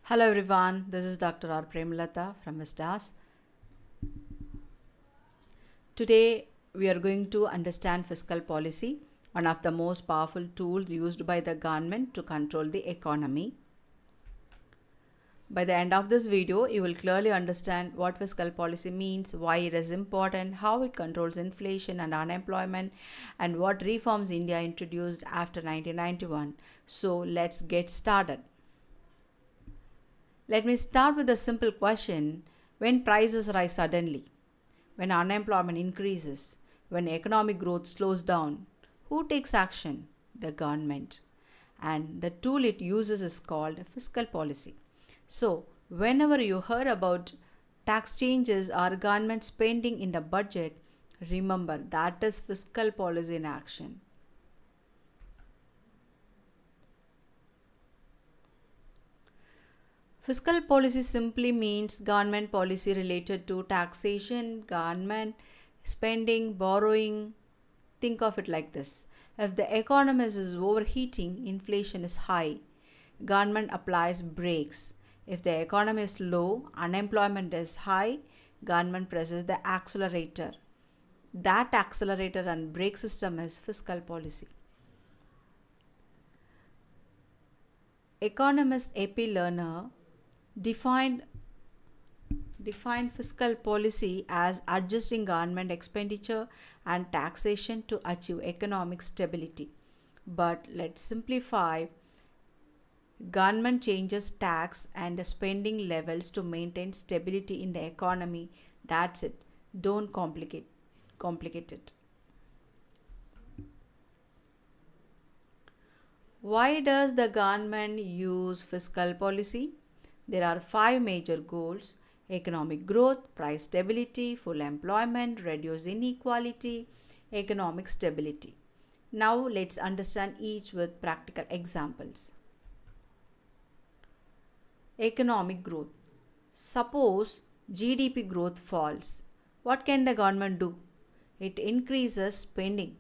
Hello everyone, this is Dr. R. Premalata from Vistas. Today we are going to understand fiscal policy, one of the most powerful tools used by the government to control the economy. By the end of this video, you will clearly understand what fiscal policy means, why it is important, how it controls inflation and unemployment, and what reforms India introduced after 1991. So let's get started. Let me start with a simple question. When prices rise suddenly, when unemployment increases, when economic growth slows down, who takes action? The government. And the tool it uses is called fiscal policy. So, whenever you hear about tax changes or government spending in the budget, remember that is fiscal policy in action. Fiscal policy simply means government policy related to taxation, government spending, borrowing. Think of it like this. If the economy is overheating, inflation is high, government applies brakes. If the economy is low, unemployment is high, government presses the accelerator. That accelerator and brake system is fiscal policy. Economist A.P. Lerner defined fiscal policy as adjusting government expenditure and taxation to achieve economic stability. But let's simplify. Government changes tax and spending levels to maintain stability in the economy. That's it. Don't complicate it. Why does the government use fiscal policy? There are 5 major goals: economic growth, price stability, full employment, reduce inequality, economic stability. Now let's understand each with practical examples. Economic growth. Suppose GDP growth falls. What can the government do? It increases spending.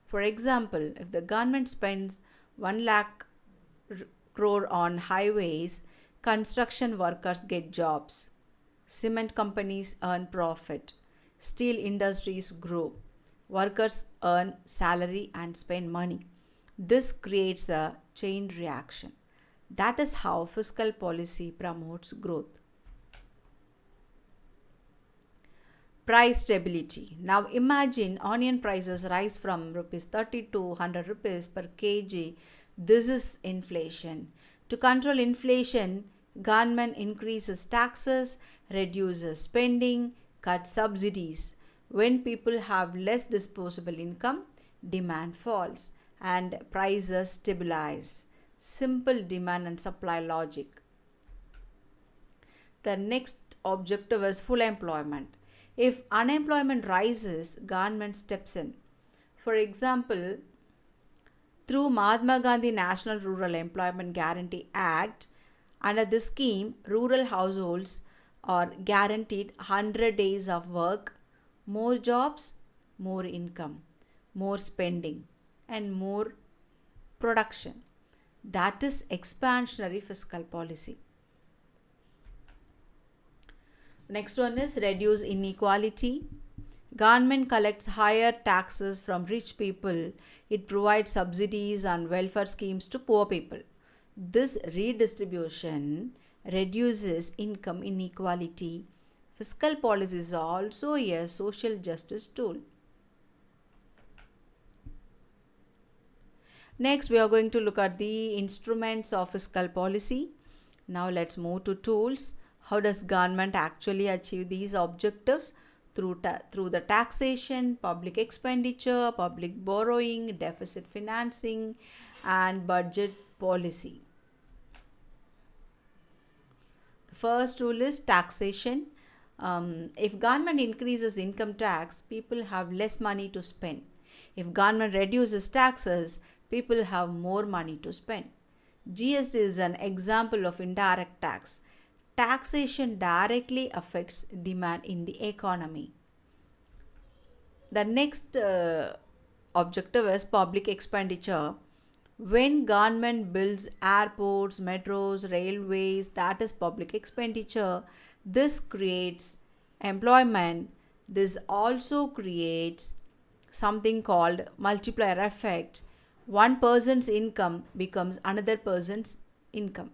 For example, if the government spends 1 lakh crore on highways, construction workers get jobs. Cement companies earn profit. Steel industries grow. Workers earn salary and spend money. This creates a chain reaction. That is how fiscal policy promotes growth. Price stability. Now imagine onion prices rise from rupees 30 to 100 rupees per kg. This is inflation. To control inflation, government increases taxes, reduces spending, cuts subsidies. When people have less disposable income, demand falls and prices stabilize. Simple demand and supply logic. The next objective is full employment. If unemployment rises, government steps in. For example, through Mahatma Gandhi National Rural Employment Guarantee Act, under this scheme, rural households are guaranteed 100 days of work, more jobs, more income, more spending, and more production. That is expansionary fiscal policy. Next one is reduce inequality. Government collects higher taxes from rich people. It provides subsidies and welfare schemes to poor people. This redistribution reduces income inequality. Fiscal policy is also a social justice tool. Next, we are going to look at the instruments of fiscal policy. Now let's move to tools. How does government actually achieve these objectives? Through the taxation, public expenditure, public borrowing, deficit financing, and budget policy. The first tool is taxation. If government increases income tax, people have less money to spend. If government reduces taxes, people have more money to spend. GST is an example of indirect tax. Taxation directly affects demand in the economy. The next objective is public expenditure. When government builds airports, metros, railways, that is public expenditure. This creates employment. This also creates something called multiplier effect. One person's income becomes another person's income.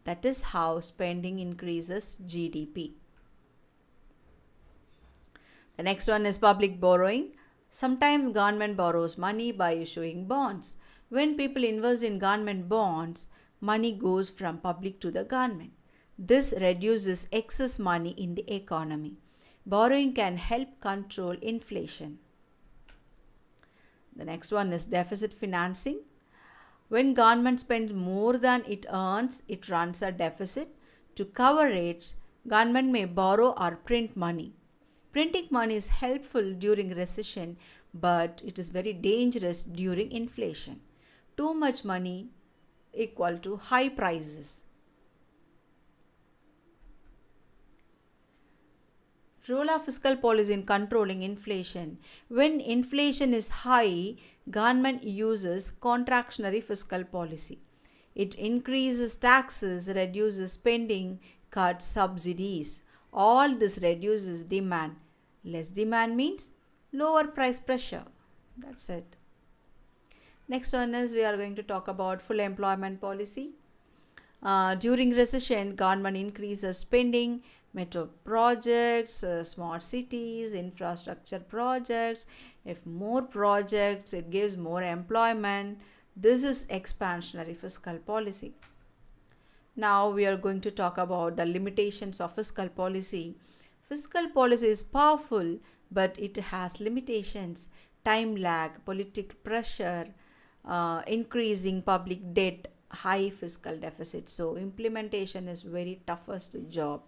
That is how spending increases GDP. The next one is public borrowing. Sometimes government borrows money by issuing bonds. When people invest in government bonds, money goes from public to the government. This reduces excess money in the economy. Borrowing can help control inflation. The next one is deficit financing. When government spends more than it earns, it runs a deficit. To cover it, government may borrow or print money. Printing money is helpful during recession, but it is very dangerous during inflation. Too much money equal to high prices. Role of fiscal policy in controlling inflation. When inflation is high, government uses contractionary fiscal policy. It increases taxes, reduces spending, cuts subsidies. All this reduces demand. Less demand means lower price pressure. That's it. Next one is we are going to talk about full employment policy. During recession, government increases spending, metro projects, smart cities, infrastructure projects. If more projects, it gives more employment. This is expansionary fiscal policy. Now we are going to talk about the limitations of fiscal policy. Fiscal policy is powerful, but it has limitations. Time lag, political pressure, increasing public debt, high fiscal deficit. So implementation is very toughest job.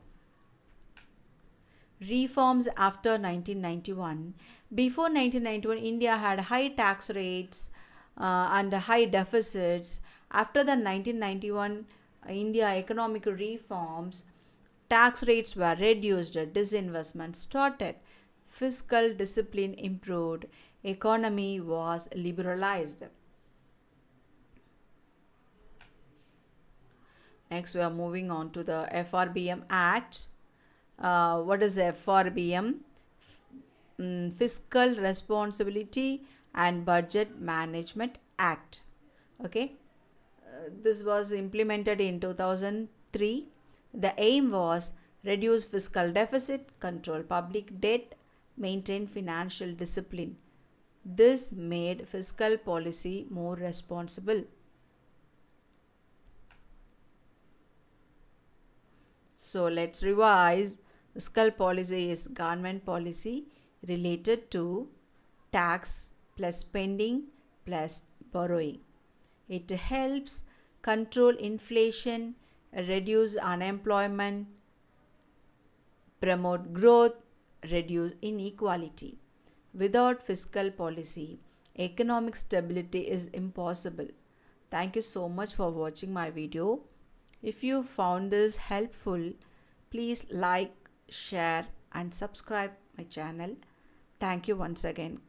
Reforms after 1991. Before 1991, India had high tax rates and high deficits. After the 1991 India economic reforms, tax rates were reduced, disinvestment started, fiscal discipline improved, economy was liberalized. Next, we are moving on to the FRBM Act. What is FRBM? Fiscal Responsibility and Budget Management Act. Okay, this was implemented in 2003. The aim was reduce fiscal deficit, control public debt, maintain financial discipline. This made fiscal policy more responsible. So let's revise. Fiscal policy is government policy related to tax plus spending plus borrowing. It helps control inflation, reduce unemployment, promote growth, reduce inequality. Without fiscal policy, economic stability is impossible. Thank you so much for watching my video. If you found this helpful, please like, share and subscribe my channel. Thank you once again.